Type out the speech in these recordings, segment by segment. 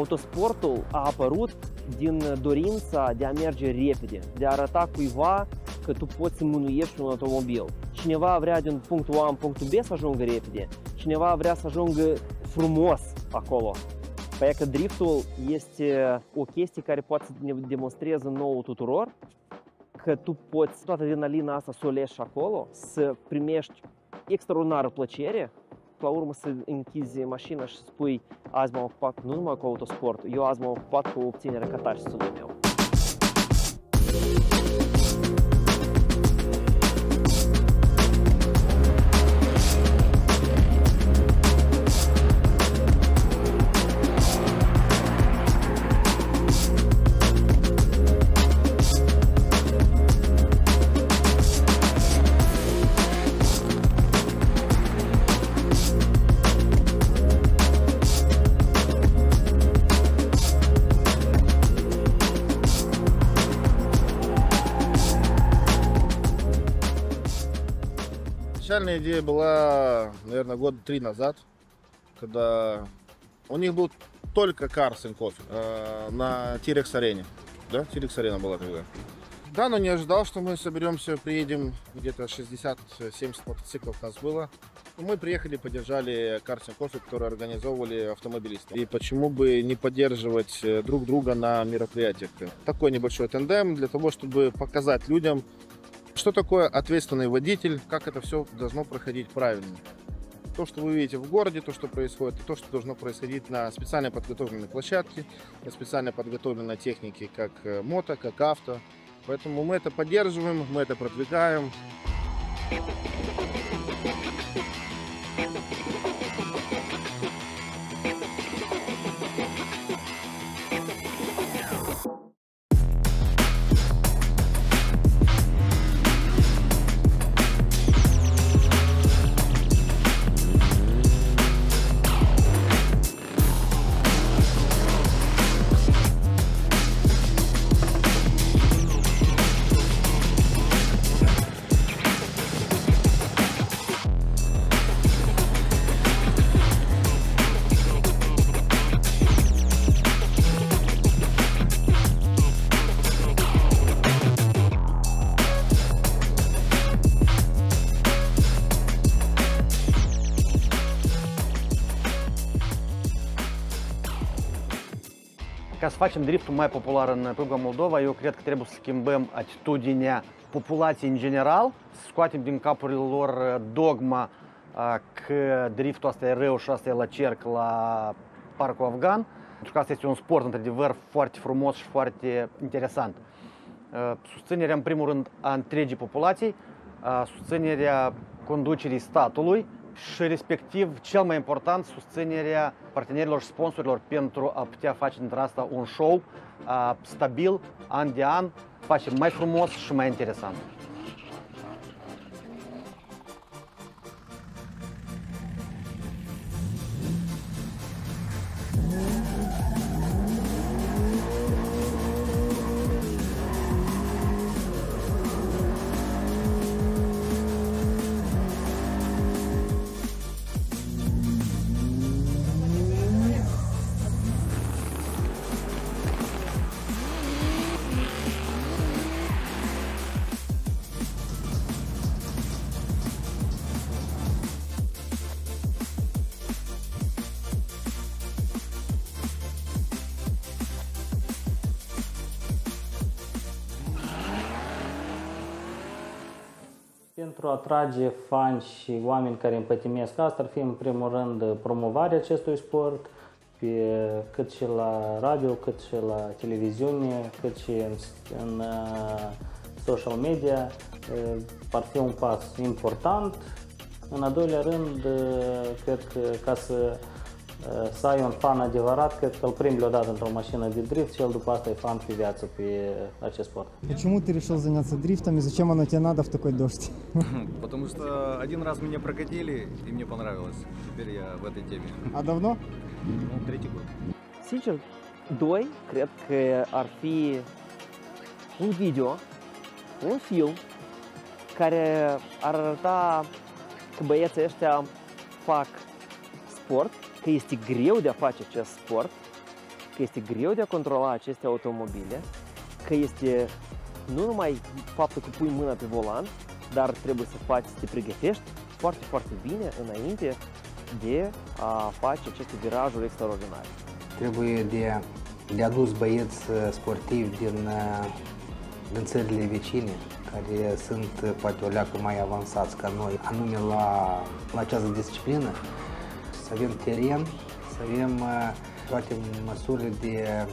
Autosportul a apărut din dorința de a merge repede, de a arăta cuiva că tu poți să mânuiești un automobil. Cineva vrea din punctul A în punctul B să ajungă repede, cineva vrea să ajungă frumos acolo. Păi că driftul este o chestie care poate să ne demonstreze nouă tuturor că tu poți toată adrenalina asta să o leși acolo, să primești extraordinară plăcere, la urmă să închizi mașina și să spui azi m-am ocupat nu numai cu autosport, eu azi m-am ocupat cu obținerea catarsisului meu. Изначальная идея была, наверное, года 3 назад, когда у них был только Cars and Coffee на T-Rex-арене. Да, T-Rex-арена была тогда. Да, но не ожидал, что мы соберемся, приедем, где-то 60-70 мотоциклов у нас было. Мы приехали, поддержали Cars and Coffee, которые организовывали автомобилисты. И почему бы не поддерживать друг друга на мероприятиях? Такой небольшой тандем для того, чтобы показать людям, что такое ответственный водитель, как это все должно проходить правильно. То, что вы видите в городе, то, что происходит, то, что должно происходить на специально подготовленной площадке, на специально подготовленной технике, как мото, как авто. Поэтому мы это поддерживаем, мы это продвигаем. Ca să facem driftul mai popular în Republica Moldova, eu cred că trebuie să schimbăm atitudinea populației în general, să scoatem din capurile lor dogma că driftul asta e rău și asta e la cerc la Parcul Afgan, pentru că asta este un sport, într-adevăr, foarte frumos și foarte interesant. Susținerea, în primul rând, a întregii populații, susținerea conducerii statului și, respectiv, cel mai important, susținerea partenerilor și sponsorilor pentru a putea face dintre asta un show stabil, an de an, face mai frumos și mai interesant. Pentru a atrage fani și oameni care împătimesc asta, ar fi în primul rând promovarea acestui sport, cât și la radio, cât și la televiziune, cât și în social media. Ar fi un pas important. În al doilea rând, cred că ca să ai un fan adevărat, cred că îl primi odată într-o mașină de drift și el după asta e fan pe viață pe acest спорт. Почему ты решил заняться дрифтом и зачем оно тебе надо в такой дождь? Потому что один раз меня прокатили и мне понравилось. Теперь я в этой теме. А давно? Ну, 3-й год. Sincer, doi, cred că ar fi un video, un film care ar arăta că băieții ăștia fac sport, că este greu de a face acest sport că este greu de a controla aceste automobile, că este nu numai faptul că pui mâna pe volan, dar trebuie să te pregătești foarte, foarte bine înainte de a face aceste virajuri extraordinare. Trebuie de adus băieți sportivi din țările vecine, care sunt poate o leacă mai avansați ca noi, anume la această disciplină, să avem teren, să avem toate măsurile de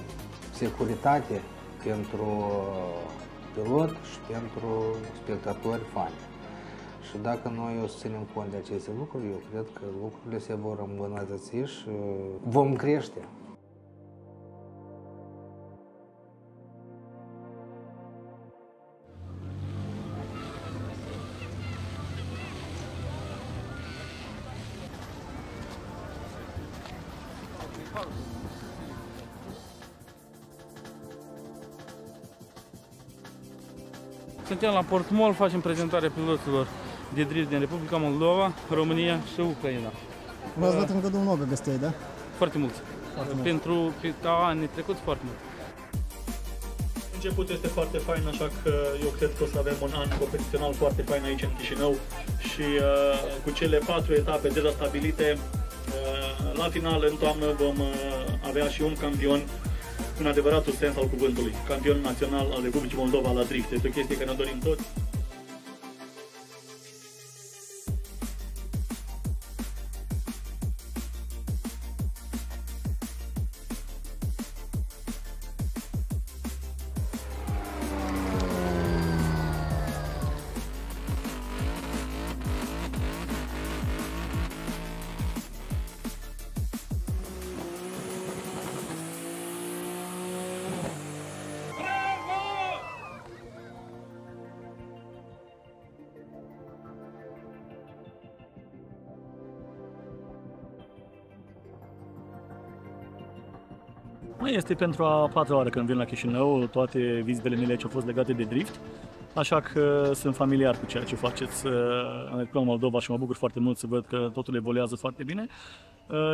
securitate pentru pilot și pentru spectatori fani. Și dacă noi o să ținem cont de aceste lucruri, eu cred că lucrurile se vor îmbunătăți și vom crește. Suntem la Portmol, facem prezentarea piloților de drift din Republica Moldova, România și Ucraina. V-ați luat în gădul много găstei, da? Foarte mulți. Ca anii trecuți, foarte mult. Începutul este foarte fain, așa că eu cred că o să avem un an competițional foarte fain aici în Chișinău și cu cele 4 etape deja stabilite, la final, în toamnă, vom avea și un campion în adevăratul sens al cuvântului, campion național al Republicii Moldova la drift. Este o chestie care ne dorim toți. Este pentru a 4-a oară când vin la Chișinău, toate vizitele mele aici au fost legate de drift, așa că sunt familiar cu ceea ce faceți în Republica Moldova și mă bucur foarte mult să văd că totul evoluează foarte bine.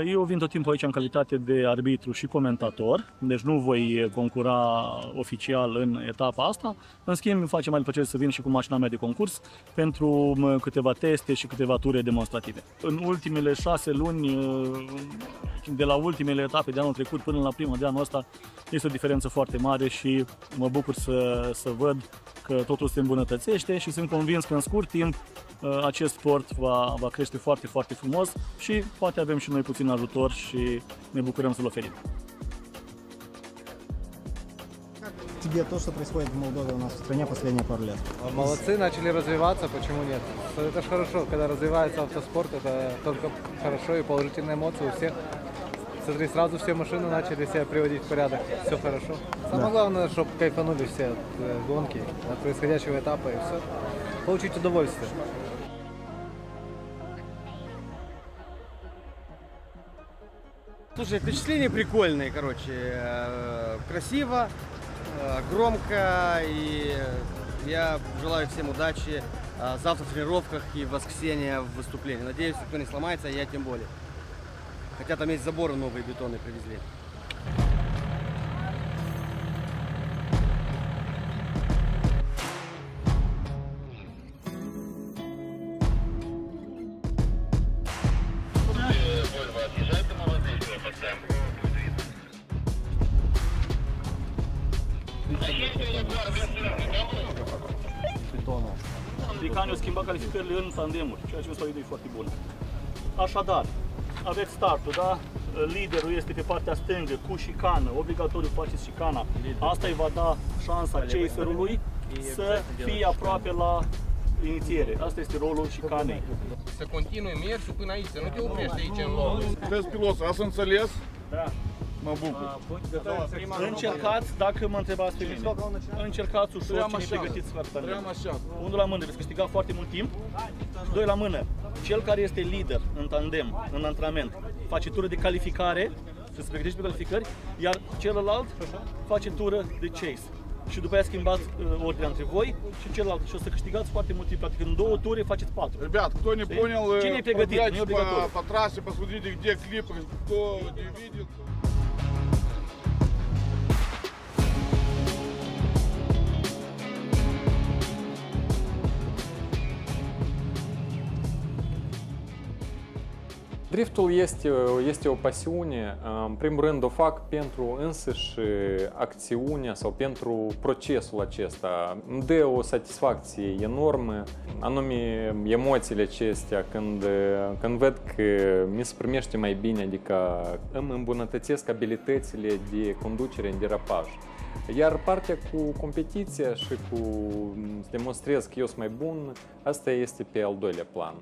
Eu vin tot timpul aici în calitate de arbitru și comentator, deci nu voi concura oficial în etapa asta. În schimb, îmi face mare plăcere să vin și cu mașina mea de concurs pentru câteva teste și câteva ture demonstrative. În ultimele 6 luni, de la ultimele etape de anul trecut până la prima de anul ăsta, este o diferență foarte mare și mă bucur să văd că totul se îmbunătățește și sunt convins că în scurt timp acest sport va crește foarte, foarte frumos și poate avem și noi puțin ajutor și ne bucurăm să-l oferim. Тебе то, что происходит в Молдове у нас в стране последние пару лет. Молодцы, начали развиваться, почему нет? Это же хорошо, когда развивается автоспорт, это только хорошо и положительные эмоции у всех. Смотри, сразу все машины начали себя приводить в порядок, все хорошо. Самое главное, чтобы кайфанули все от гонки, от происходящего этапа и все. Получить удовольствие. Слушай, впечатления прикольные, короче, красиво, громко, и я желаю всем удачи завтра в тренировках и в воскресенье в выступлении. Надеюсь, никто не сломается, а я тем более. Хотя там есть заборы новые бетонные привезли. Americanii au schimbat calificările în tandemuri, ceea ce este o idee foarte bună. Așadar, aveți startul, da? Liderul este pe partea stângă, cu șicană, obligatoriu faceți șicana. Asta îi va da șansa chaserului să fie aproape la inițiere. Asta este rolul șicanei. Să continui mersul până aici, să nu te oprești aici în loc. Sunteți pilot, ați înțeles? Da. Mă bucur. Încercați, dacă mă întrebați pe mine, încercați ușor, cine pregătiți foarte tare. Unul la mână, veți câștiga foarte mult timp. Doi la mână, cel care este lider în tandem, în antrenament, face tură de calificare, să se pregătești pe calificări, iar celălalt face tură de chase. Și după aia schimbați ordinea între voi și celălalt. Și o să câștigați foarte mult timp. Practic în 2 ture faceți 4. Ребят, кто не понял, cine e pregătit, nu e obligatoriu. по трассе, посмотрите, где клипы, кто не видел. Driftul este o pasiune. În primul rând o fac pentru însăși acțiunea sau pentru procesul acesta. Îmi dă o satisfacție enormă, anume emoțiile acestea când văd că mi se primește mai bine, adică îmi îmbunătățesc abilitățile de conducere în derapaj. Iar partea cu competiția și cu să demonstrez că eu sunt mai bun, asta este pe al doilea plan.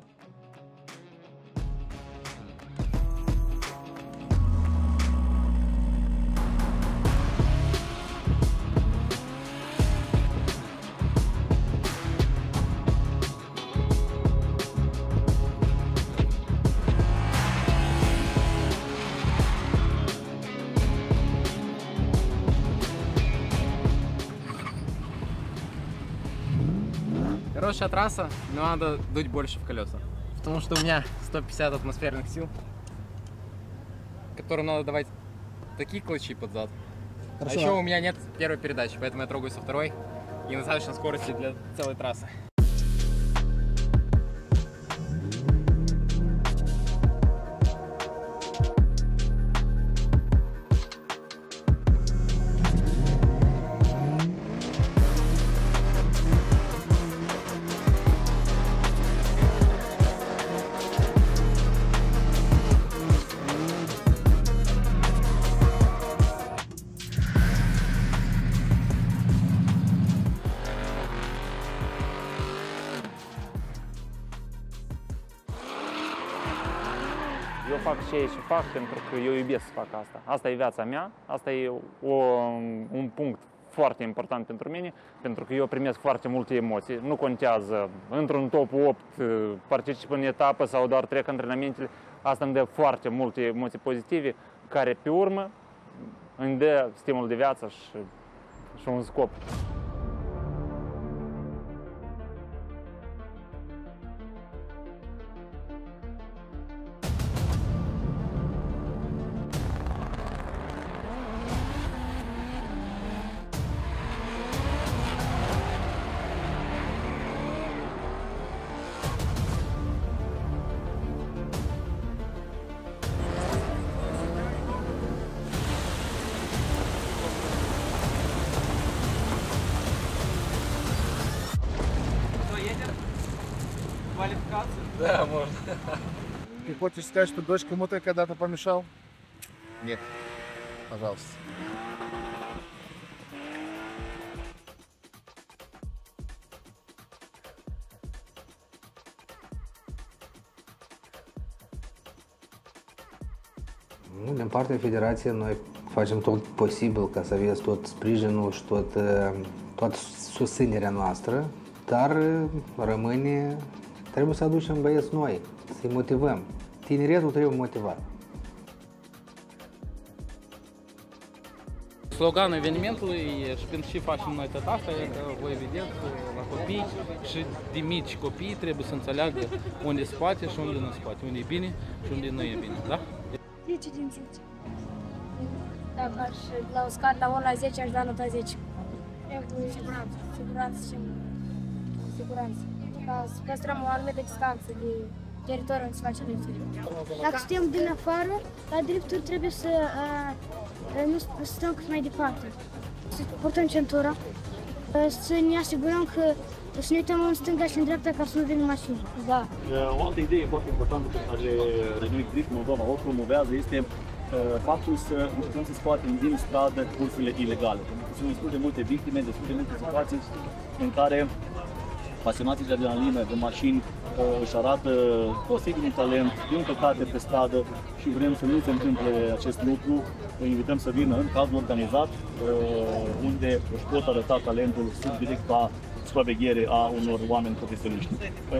Хорошая трасса, но надо дуть больше в колеса. Потому что у меня 150 атмосферных сил, которым надо давать такие клатчи под зад. Хорошо. А еще у меня нет первой передачи, поэтому я трогаю со второй и на достаточной скорости для целой трассы. Eu fac ce fac pentru că eu iubesc să fac asta. Asta e viața mea, asta e un punct foarte important pentru mine, pentru că eu primesc foarte multe emoții. Nu contează, într-un top 8 particip în etapă sau doar trec antrenamentele, asta îmi dă foarte multe emoții pozitive, care pe urmă îmi dă stimul de viață și un scop. Да, можно. Ты хочешь сказать, что дождь кому-то когда-то помешал? Нет. Пожалуйста. Nu, din partea Federației noi facem tot posibil ca să aveți tot sprijinul și toată susținerea noastră, dar rămâne, trebuie să aducem băieți noi, să-i motivăm. Tineretul trebuie motivat. Sloganul evenimentului și când și facem noi tot asta, e că voi vedeți la copii și de mici copii trebuie să înțeleagă unde se poate și unde nu se poate, unde e bine și unde nu e bine, da? 10 din 10. Dacă aș la o scară la 1 la 10, aș da nota 10. Siguranță. Siguranță. Ca să păstrăm o anumită distanță de teritoriul unde se face drifturi. Dacă suntem din afară, la drifturi trebuie să nu stăm cât mai departe. Să purtăm centura, să ne asigurăm că să ne uităm în stânga și în dreapta ca să nu vină mașini. Da. O altă idee foarte importantă pe care Renault Drift Moldova o promovează este faptul să încercăm să scoatem din stradă cursurile ilegale. Pentru că sunt destul de multe victime, destul de multe situații în care pasionații de adrenalină, de mașini, își arată posibil un talent, din păcate, pe stradă și vrem să nu se întâmple acest lucru. Îi invităm să vină în cadrul organizat, unde își pot arăta talentul sub directa supraveghere a unor oameni profesioniști.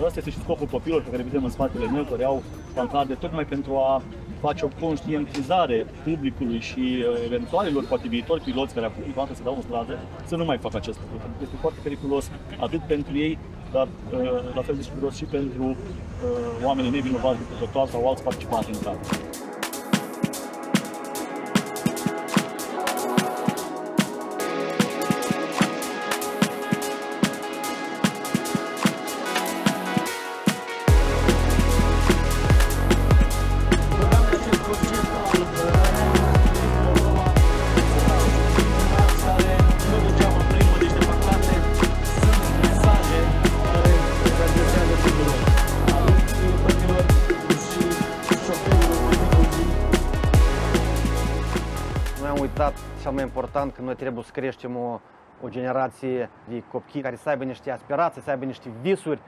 Asta este și scopul copilor pe care vedem în spatele meu, care au pancarde tocmai pentru a face o conștientizare publicului și eventualilor, poate viitori piloți care acum să se dau în stradă, să nu mai facă acest lucru. Pentru că este foarte periculos atât pentru ei, dar la fel de periculos și pentru oamenii nevinovați de pe trotuar sau alți participanți în stradă. mai important că noi trebuie să creștem o generație de copii care să aibă niște aspirații, să aibă niște visuri,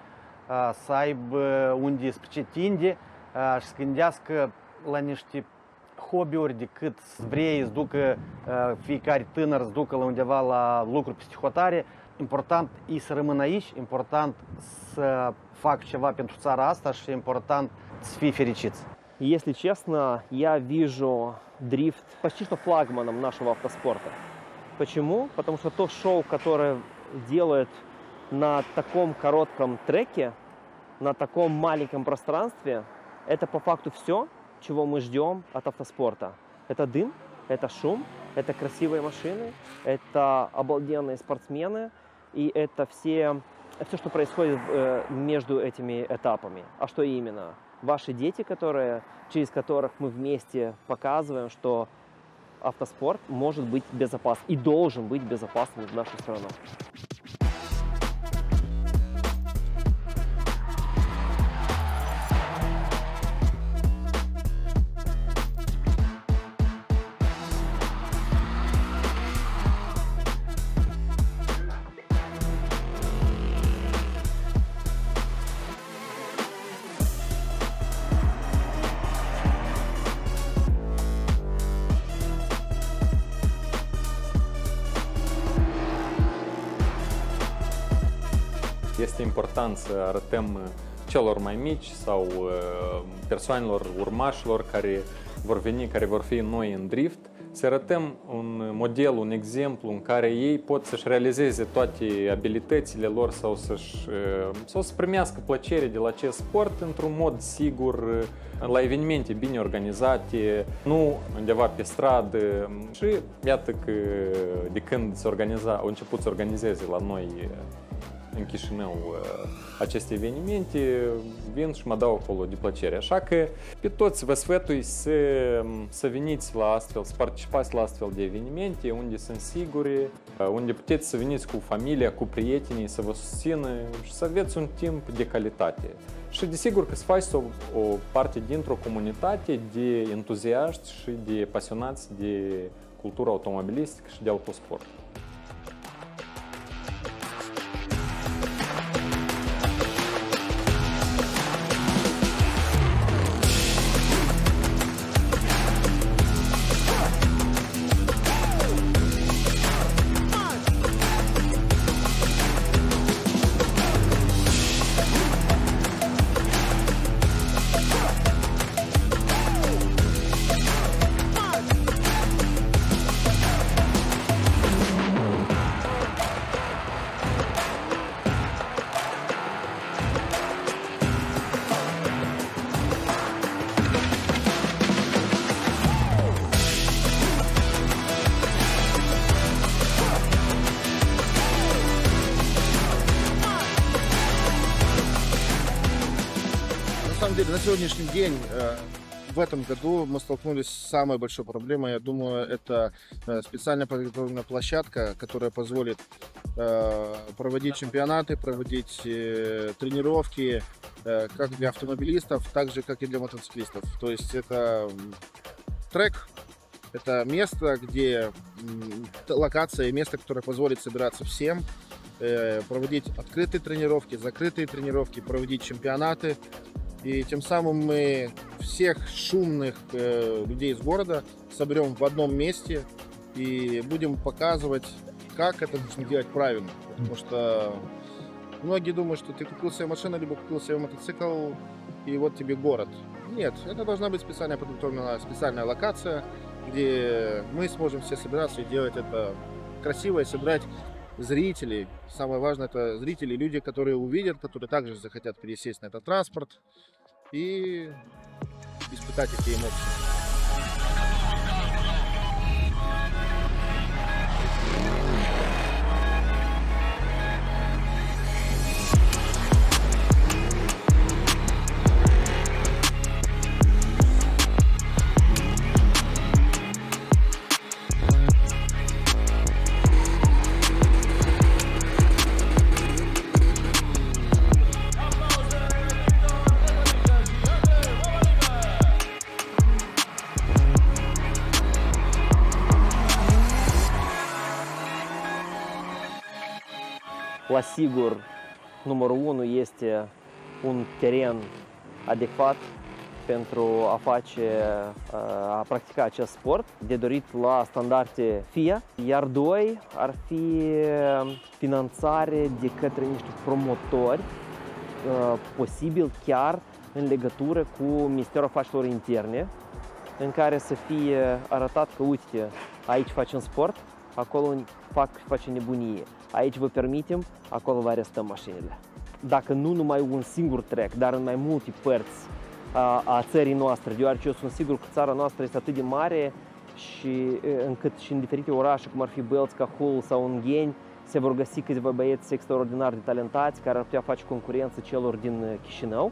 să aibă unde spre ce tinde și să gândească la niște hobby-uri decât să vrei să ducă fiecare tânăr să ducă la undeva la lucruri peste hotare. Important e să rămână aici, important să fac ceva pentru țara asta și important să fie fericiți. Если честно, я вижу дрифт почти что флагманом нашего автоспорта. Почему? Потому что то шоу, которое делают на таком коротком треке, на таком маленьком пространстве, это по факту все, чего мы ждем от автоспорта. Это дым, это шум, это красивые машины, это обалденные спортсмены, и это все, что происходит между этими этапами. А что именно? Ваши дети, через которых мы вместе показываем, что автоспорт может быть безопасным и должен быть безопасным в нашу страну. Este important să arătăm celor mai mici sau persoanelor, urmașilor care vor veni, care vor fi noi în drift, să arătăm un model, un exemplu în care ei pot să-și realizeze toate abilitățile lor sau să primească plăcere de la acest sport într-un mod sigur, la evenimente bine organizate, nu undeva pe stradă. Și iată că de când au început să organizeze la noi în Chișinău aceste evenimente, vin și mă dau acolo de plăcere. Așa că pe toți vă sfătui să veniți la astfel, să participați la astfel de evenimente unde sunt sigure, unde puteți să veniți cu familia, cu prietenii, să vă susțină și să aveți un timp de calitate. Și desigur că să faceți o parte dintr-o comunitate de entuziaști și de pasionați de cultura automobilistică și de autosport. На самом деле, на сегодняшний день, в этом году мы столкнулись с самой большой проблемой. Я думаю, это специально подготовленная площадка, которая позволит проводить чемпионаты, проводить тренировки как для автомобилистов, так же, как и для мотоциклистов. То есть это трек, это место, где локация, место, которое позволит собираться всем, проводить открытые тренировки, закрытые тренировки, проводить чемпионаты. И тем самым мы всех шумных людей из города соберем в одном месте и будем показывать, как это нужно делать правильно. Потому что многие думают, что ты купил себе машину, либо купил себе мотоцикл, и вот тебе город. Нет, это должна быть специально подготовленная специальная локация, где мы сможем все собираться и делать это красиво, и собирать зрителей. Самое важное — это зрители, люди, которые увидят, которые также захотят пересесть на этот транспорт и испытать эти эмоции. La sigur, numărul 1 este un teren adecvat pentru a practica acest sport, de dorit la standarde FIA, iar 2 ar fi finanțare de către niște promotori, posibil chiar în legătură cu Ministerul Afacerilor Interne, în care să fie arătat că, uite, aici facem sport, acolo facem nebunie, aici vă permitem, acolo vă arestăm mașinile. Dacă nu numai un singur track, dar în mai multe părți a țării noastre, deoarece eu sunt sigur că țara noastră este atât de mare și încât și în diferite orașe, cum ar fi Bălți, Cahul sau Ungheni, se vor găsi câțiva băieți extraordinar de talentați care ar putea face concurență celor din Chișinău.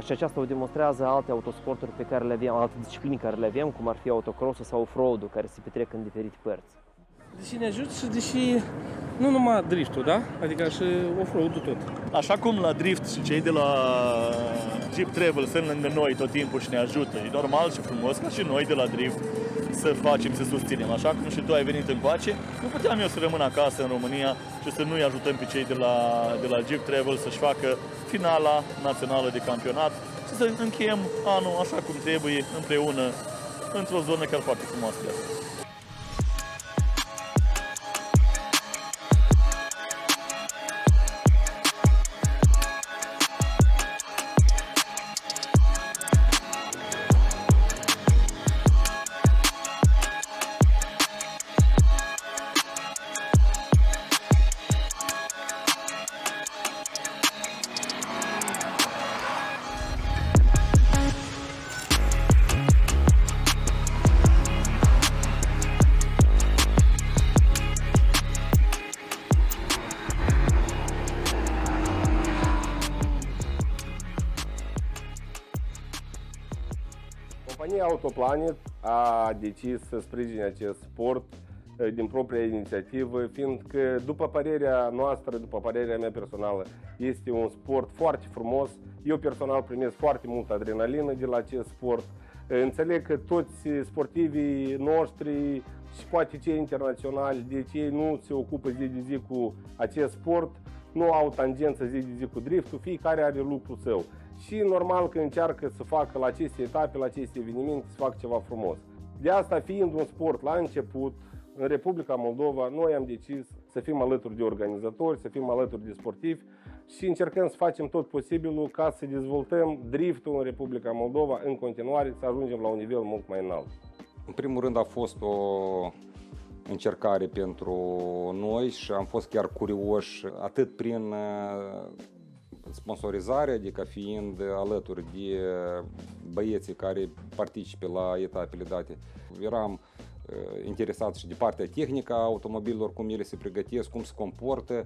Și aceasta o demonstrează alte autosporturi pe care le avem, alte discipline care le avem, cum ar fi autocross-ul sau off-road-ul, care se petrec în diferite părți. Deși ne ajută și deși nu numai driftul, da? Adică și off-road-ul tot. Așa cum la drift și cei de la Jeep Travel sunt lângă noi tot timpul și ne ajută, e normal și frumos ca și noi de la drift să facem, să susținem. Așa cum și tu ai venit încoace, nu puteam eu să rămân acasă în România și să nu-i ajutăm pe cei de la Jeep Travel să-și facă finala națională de campionat și să încheiem anul așa cum trebuie, împreună, într-o zonă chiar foarte frumoasă de asta. Compania Autoplanet a decis să sprijine acest sport din propria inițiativă, fiindcă, după părerea noastră, după părerea mea personală, este un sport foarte frumos. Eu personal primesc foarte multă adrenalină de la acest sport. Înțeleg că toți sportivii noștri și poate cei internaționali, deci ei nu se ocupă zi de zi cu acest sport, nu au tangență zi de zi cu driftul, fiecare are lucrul său. Și normal că încearcă să facă la aceste etape, la aceste evenimente, să facă ceva frumos. De asta, fiind un sport la început, în Republica Moldova, noi am decis să fim alături de organizatori, să fim alături de sportivi și încercăm să facem tot posibilul ca să dezvoltăm driftul în Republica Moldova în continuare, să ajungem la un nivel mult mai înalt. În primul rând a fost o încercare pentru noi și am fost chiar curioși atât prin sponsorizare, adică fiind alături de băieții care participă la etapele date. Eram interesat și de partea tehnică a automobililor, cum ele se pregătesc, cum se comportă.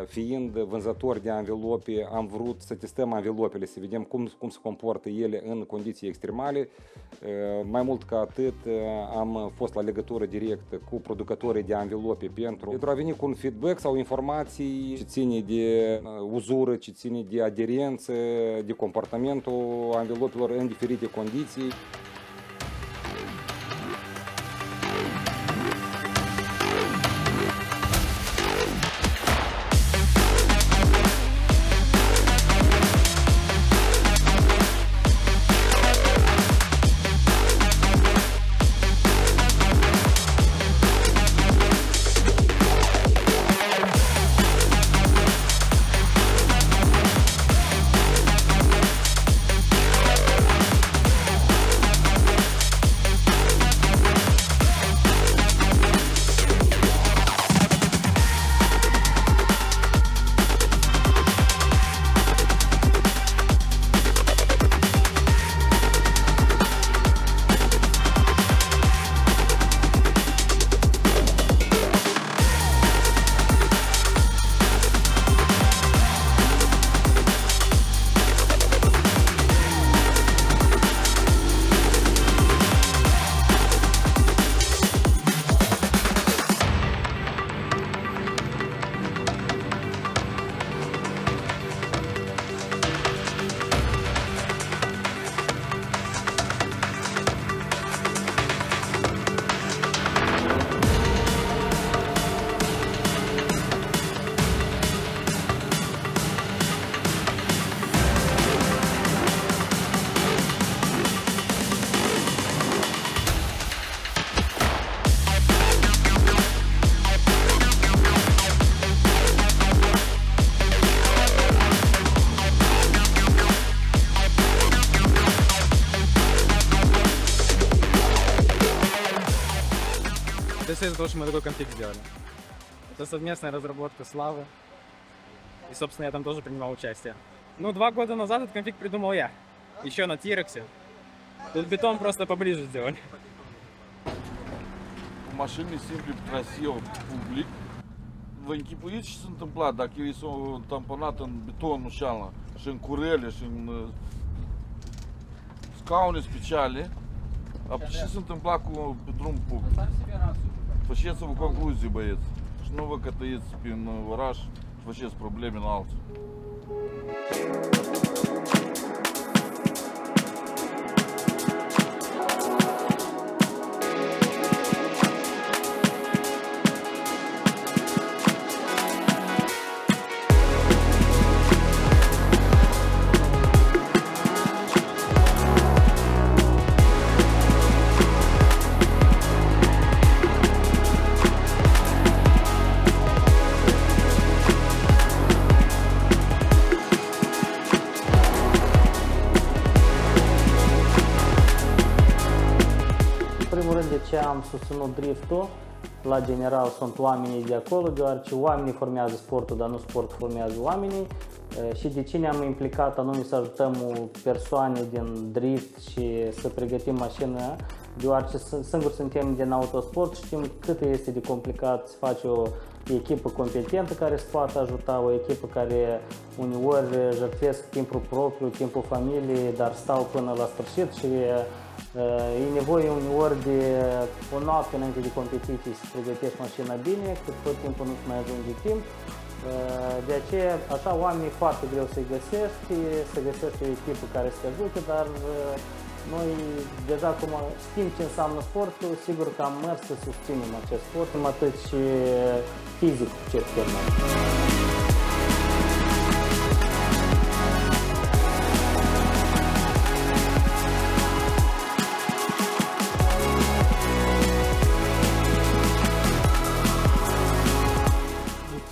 Fiind vânzători de anvelope, am vrut să testăm anvelopele, să vedem cum se comportă ele în condiții extremale. Mai mult ca atât, am fost la legătură directă cu producătorii de anvelope pentru a veni cu un feedback sau informații ce ține de uzură, ce ține de aderență, de comportamentul anvelopelor în diferite condiții. из-за того, что мы такой конфиг сделали. Это совместная разработка Славы. И, собственно, я там тоже принимал участие. Ну, 2 года назад этот конфиг придумал я. Еще на T-Rex. Тут бетон просто поближе сделали. Mașinile simple, traseu public. Vă închipuiți ce s-a întâmplat dacă ei s-au tamponat în betonul ăla și în curele și în scaune speciale. Ce s-a întâmplat cu drum public? Faceți-vă concluzii, băieți. Și nu vă cătăiți prin oraș și faceți probleme în alții. De ce am susținut driftul la general sunt oamenii de acolo, deoarece oamenii formează sportul, dar nu sportul formează oamenii. Și de ce ne-am implicat anume să ajutăm persoane din drift și să pregătim mașina, deoarece singuri suntem din autosport, știm cât este de complicat să faci o echipă competentă care să poată ajuta, o echipă care uneori jertfesc timpul propriu, timpul familiei, dar stau până la sfârșit și e nevoie uneori de o noapte înainte de competiții să pregătești mașina bine, că tot timpul nu-ți mai ajunge timp. De aceea, așa, oamenii e foarte greu să-i găsești, să găsești o echipă care să te ajute, dar noi deja cum știm ce înseamnă sportul, sigur că am mers să susținem acest sport, atât și fizic ce termen.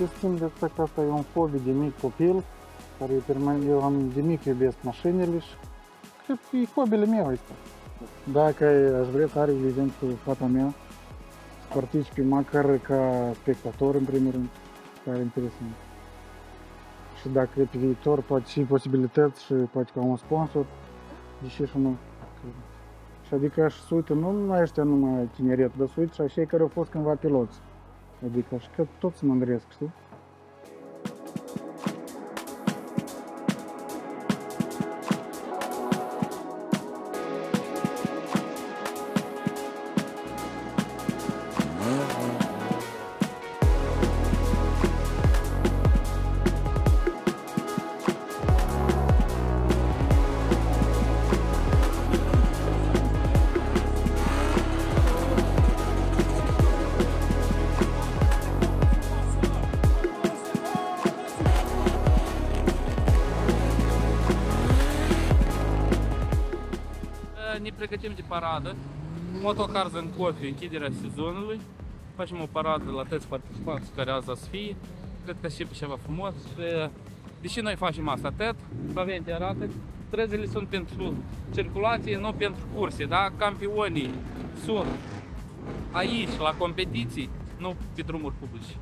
Ce schimb despre că asta e un hobby de mic copil, care eu de mic iubesc mașinile și cred că e hobby-ul meu ăsta. Dacă aș vrea tare, de exemplu, fata mea să participe măcar ca spectator, în primul rând, care e interesant. Și dacă pe viitor poate și posibilități și poate ca un sponsor, de ce și nu. Și adică aș să uită nu la ăștia numai tineret, dar să uită și așa care au fost cândva piloți. Adică și că tot să mândresc, știi? Ne pregătim de paradă, Motocars în Coffee, închiderea sezonului, facem o paradă la toți participanții care azi să fie, cred că și ceva frumos. Deși noi facem asta atât, Slovenia arată, străzile sunt pentru circulație, nu pentru curse, da? Campionii sunt aici, la competiții, nu pe drumuri publice.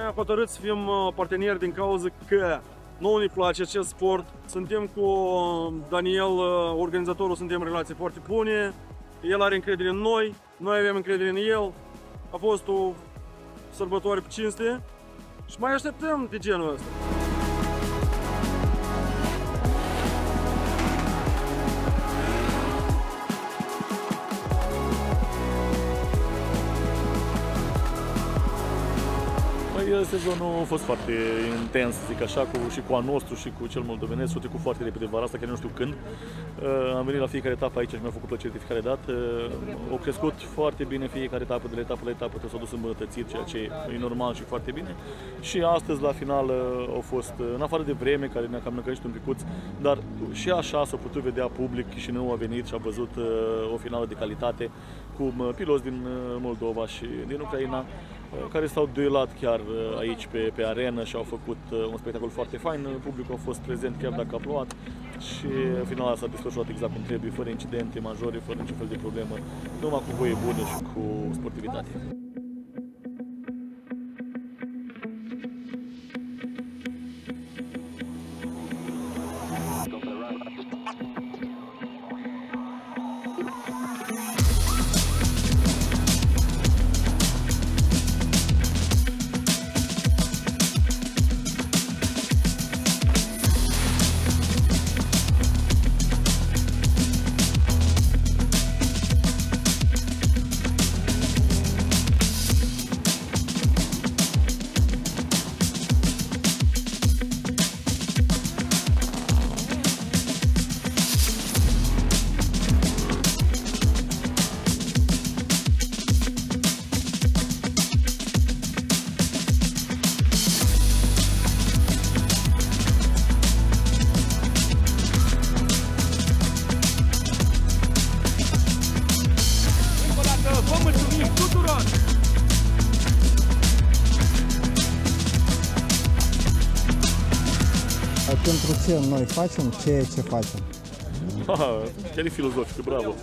Am hotărât să fim parteneri din cauza că nouă ne place acest sport. Suntem cu Daniel, organizatorul, suntem în relații foarte bune. El are încredere în noi, noi avem încredere în el. A fost o sărbătoare pe cinste și mai așteptăm de genul ăsta. Sezonul a fost foarte intens, zic așa, și cu al nostru și cu cel moldovenesc. S-a trecut foarte repede vara asta, chiar nu știu când. Am venit la fiecare etapă aici și mi-a făcut plăcere de fiecare dată. Au crescut foarte bine fiecare etapă, de la etapă la etapă, s-au dus îmbunătățiri, ceea ce e normal și foarte bine. Și astăzi, la final, au fost, în afară de vreme, care ne-a cam năcărit un picuț, dar și așa s-a putut vedea public și nu a venit și a văzut o finală de calitate cu piloți din Moldova și din Ucraina. care s-au duelat chiar aici pe arenă și au făcut un spectacol foarte fain. Publicul a fost prezent chiar dacă a plouat și finala s-a desfășurat exact cum trebuie, fără incidente majore, fără niciun fel de problemă, numai cu voie bună și cu sportivitate. Pentru ce noi facem ceea ce facem? Chiar e filozofic, bravo.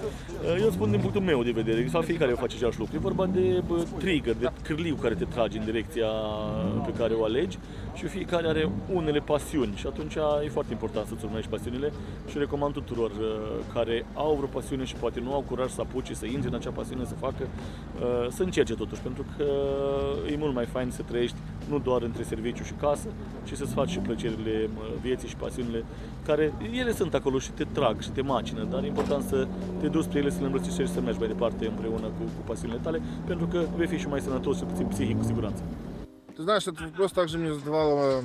Eu spun din punctul meu de vedere, sau fiecare face același lucru. E vorba de trigger, de cârliu care te trage în direcția pe care o alegi și fiecare are unele pasiuni și atunci e foarte important să-ți urmărești pasiunile și recomand tuturor care au vreo pasiune și poate nu au curaj să apuce, să intre în acea pasiune, să facă, să încerce totuși, pentru că e mult mai fain să trăiești nu doar între serviciu și casă, ci să-ți faci și plăcerile vieții și pasiunile, care ele sunt acolo și te trag și te macină, dar e important să te duci spre ele, să le îmbrățișezi și să mergi mai departe împreună cu pasiunile tale, pentru că vei fi și mai sănătos și puțin psihic, cu сигуранță. Ты знаешь, это просто так же мне задавал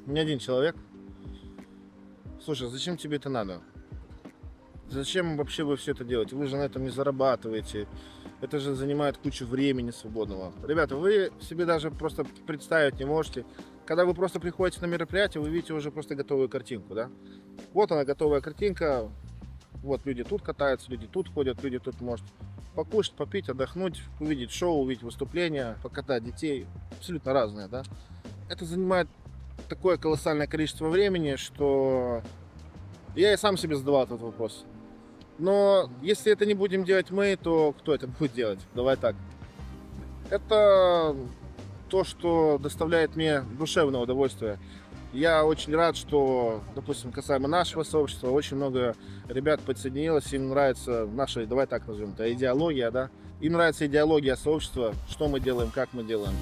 не один человек. Слушай, зачем тебе это надо? Зачем вообще вы все это делаете? Вы же на этом не зарабатываете. Это же занимает кучу времени свободного. Ребята, вы себе даже просто представить не можете. Когда вы просто приходите на мероприятие, вы видите уже просто готовую картинку, да? Вот она, готовая картинка. Вот люди тут катаются, люди тут ходят, люди тут может покушать, попить, отдохнуть, увидеть шоу, увидеть выступления, покатать детей. Абсолютно разные, да? Это занимает такое колоссальное количество времени, что я и сам себе задавал этот вопрос. Но если это не будем делать мы, то кто это будет делать? Давай так. Это то, что доставляет мне душевное удовольствие. Я очень рад, что, допустим, касаемо нашего сообщества, очень много ребят подсоединилось, им нравится наша, давай так назовем, это идеология, да? Им нравится идеология сообщества, что мы делаем, как мы делаем.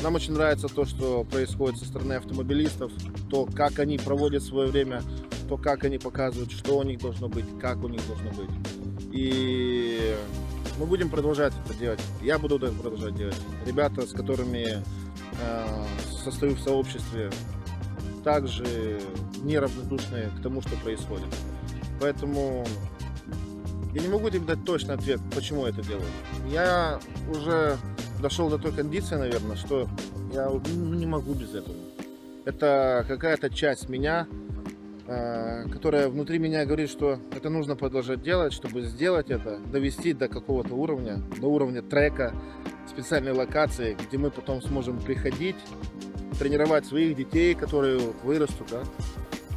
Нам очень нравится то, что происходит со стороны автомобилистов, то, как они проводят свое время, то, как они показывают, что у них должно быть, как у них должно быть. И мы будем продолжать это делать. Я буду это продолжать делать. Ребята, с которыми состою в сообществе, также неравнодушные к тому, что происходит. Поэтому я не могу тебе дать точный ответ, почему я это делаю. Я уже дошел до той кондиции, наверное, что я не могу без этого. Это какая-то часть меня, которая внутри меня говорит, что это нужно продолжать делать, чтобы сделать это, довести до какого-то уровня, до уровня трека, специальной локации, где мы потом сможем приходить, тренировать своих детей, которые вырастут, да,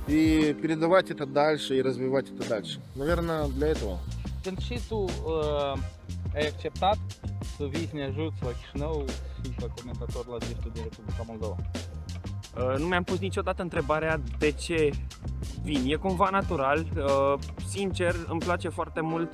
и передавать это дальше и развивать это дальше. Наверное, для этого. Când și tu ai acceptat să vii să ne ajuți la Chișinău și ca comentator la driftul din Republica Moldova? Nu mi-am pus niciodată întrebarea de ce vin. E cumva natural. Sincer, îmi place foarte mult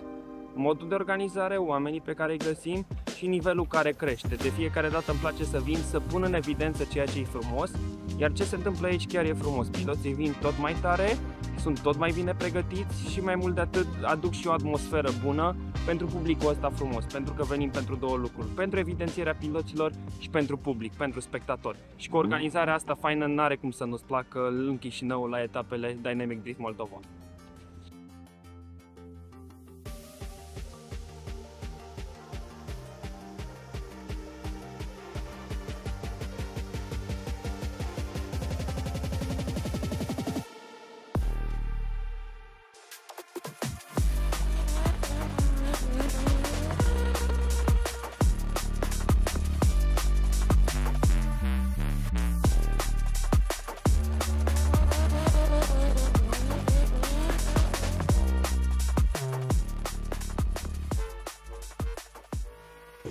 modul de organizare, oamenii pe care îi găsim și nivelul care crește. De fiecare dată îmi place să vin, să pun în evidență ceea ce e frumos, iar ce se întâmplă aici chiar e frumos. Piloții vin tot mai tare, sunt tot mai bine pregătiți și mai mult de atât aduc și o atmosferă bună pentru publicul ăsta frumos, pentru că venim pentru două lucruri, pentru evidențierea piloților și pentru public, pentru spectatori. Și cu organizarea asta faină n-are cum să nu-ți placă în Chișinău la etapele Dynamic Drift Moldova.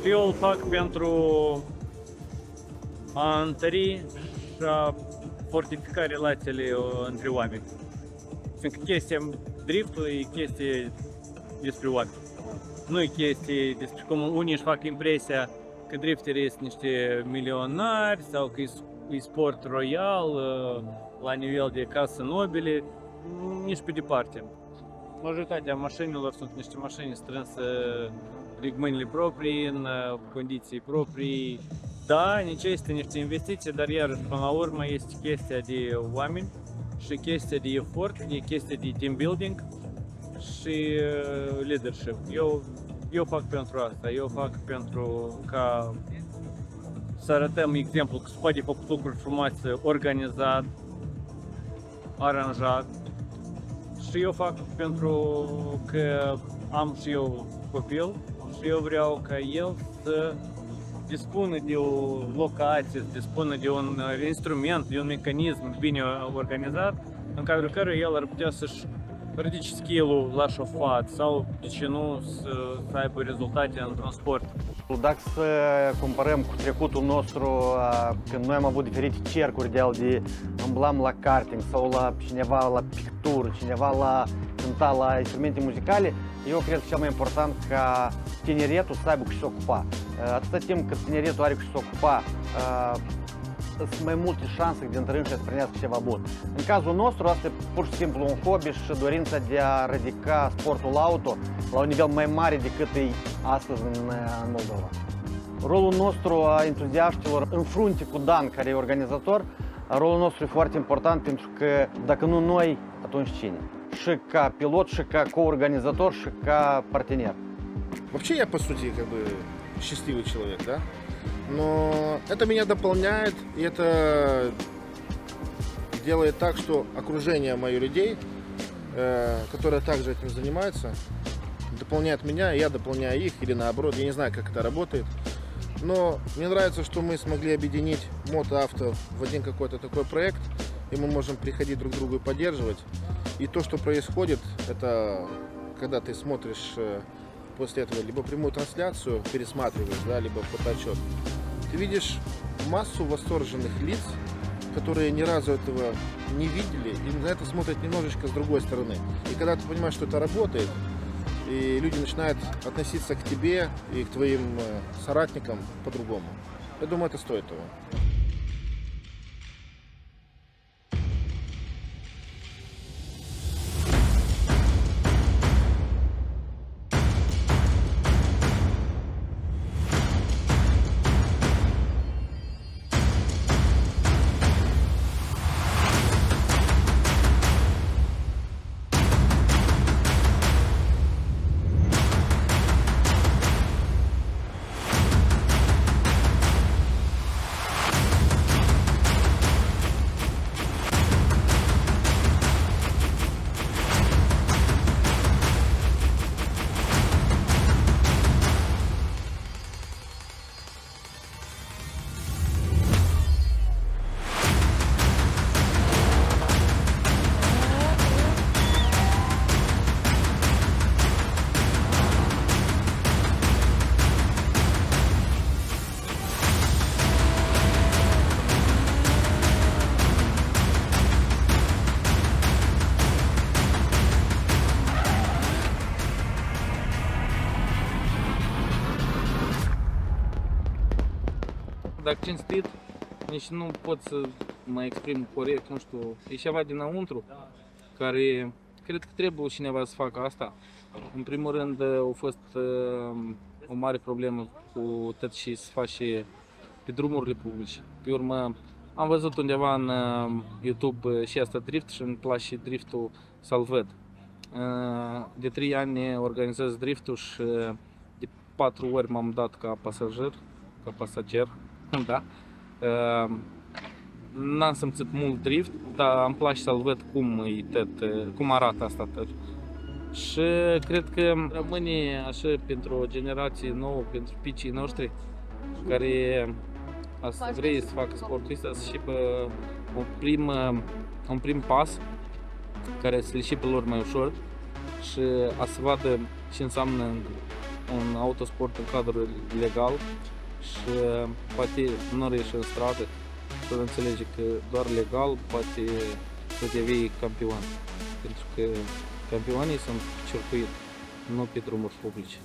Și eu îl fac pentru a întări și a fortifica relațiile între oameni. Fiindcă chestia driftului e chestie despre oameni. Nu e chestie despre cum unii își fac impresia că drifterii sunt niște milionari sau că e sport royal la nivel de casă nobile, nici pe departe. Majoritatea mașinilor sunt niște mașini strânse cu mâinile proprii, în condiții proprii. Da, necesită niște investiții, dar iarăși până la urmă este chestia de oameni și chestia de efort, e chestia de team building și leadership. Eu fac pentru asta, eu fac pentru ca să arătăm exemplu că se poate făcut lucruri frumoase, organizat, aranjat. Și eu fac pentru că am și eu copil și eu vreau ca el să dispună de o locație, să dispună de un instrument, de un mecanism bine organizat, în cadrul căruia el ar putea să-și ridice skill-ul la șofat sau, de ce nu, să aibă rezultate în transport. Dacă să comparăm cu trecutul nostru, când noi am avut diferite cercuri de îmblam la karting sau la cineva la pictură, cineva la cânta la instrumente muzicale, eu cred că cel mai important ca tineretul să aibă cu ce se ocupa. Atâta timp cât tineretul are cu ce se ocupa, sunt mai multe șanse de întâlni și să primească ceva bun. În cazul nostru, asta e pur și simplu un hobby și dorința de a ridica sportul auto la un nivel mai mare decât e astăzi în Moldova. Rolul nostru a entuziaștilor în frunte cu Dan, care e organizator, rolul nostru e foarte important pentru că dacă nu noi, atunci cine? Și ca pilot, și ca coorganizator, și ca partener. Вообще я, по сути, как бы счастливый человек, да? Но это меня дополняет, и это делает так, что окружение моих людей, которые также этим занимаются, дополняет меня, и я дополняю их, или наоборот, я не знаю, как это работает. Но мне нравится, что мы смогли объединить мотоавто в один какой-то такой проект, и мы можем приходить друг к другу и поддерживать. И то, что происходит, это когда ты смотришь после этого либо прямую трансляцию, пересматриваешь, да, либо фотоотчет, ты видишь массу восторженных лиц, которые ни разу этого не видели, и на это смотрят немножечко с другой стороны. И когда ты понимаешь, что это работает, и люди начинают относиться к тебе и к твоим соратникам по-другому, я думаю, это стоит того. Dacă cinstit, nici nu pot să mă exprim corect, nu știu, e ceva dinăuntru care cred că trebuie cineva să facă asta. În primul rând a fost o mare problemă cu tot ce se face pe drumurile publice. Pe urmă am văzut undeva în YouTube și asta drift și îmi place driftul să-l văd. De 3 ani organizez driftul și de 4 ori m-am dat ca pasager, da. N-am simțit mult drift, dar îmi place să-l văd cum arată asta tot. Și cred că rămâne așa pentru o generație nouă, pentru picii noștri, care vrea să facă sportul ăsta, să și pe un prim pas, care să le și pe lor mai ușor și a să vadă ce înseamnă un autosport în cadrul legal și poate nu ieși în stradă să înțelege că doar legal poate să devii campion. Pentru că campionii sunt pe circuit, nu pe drumuri publice.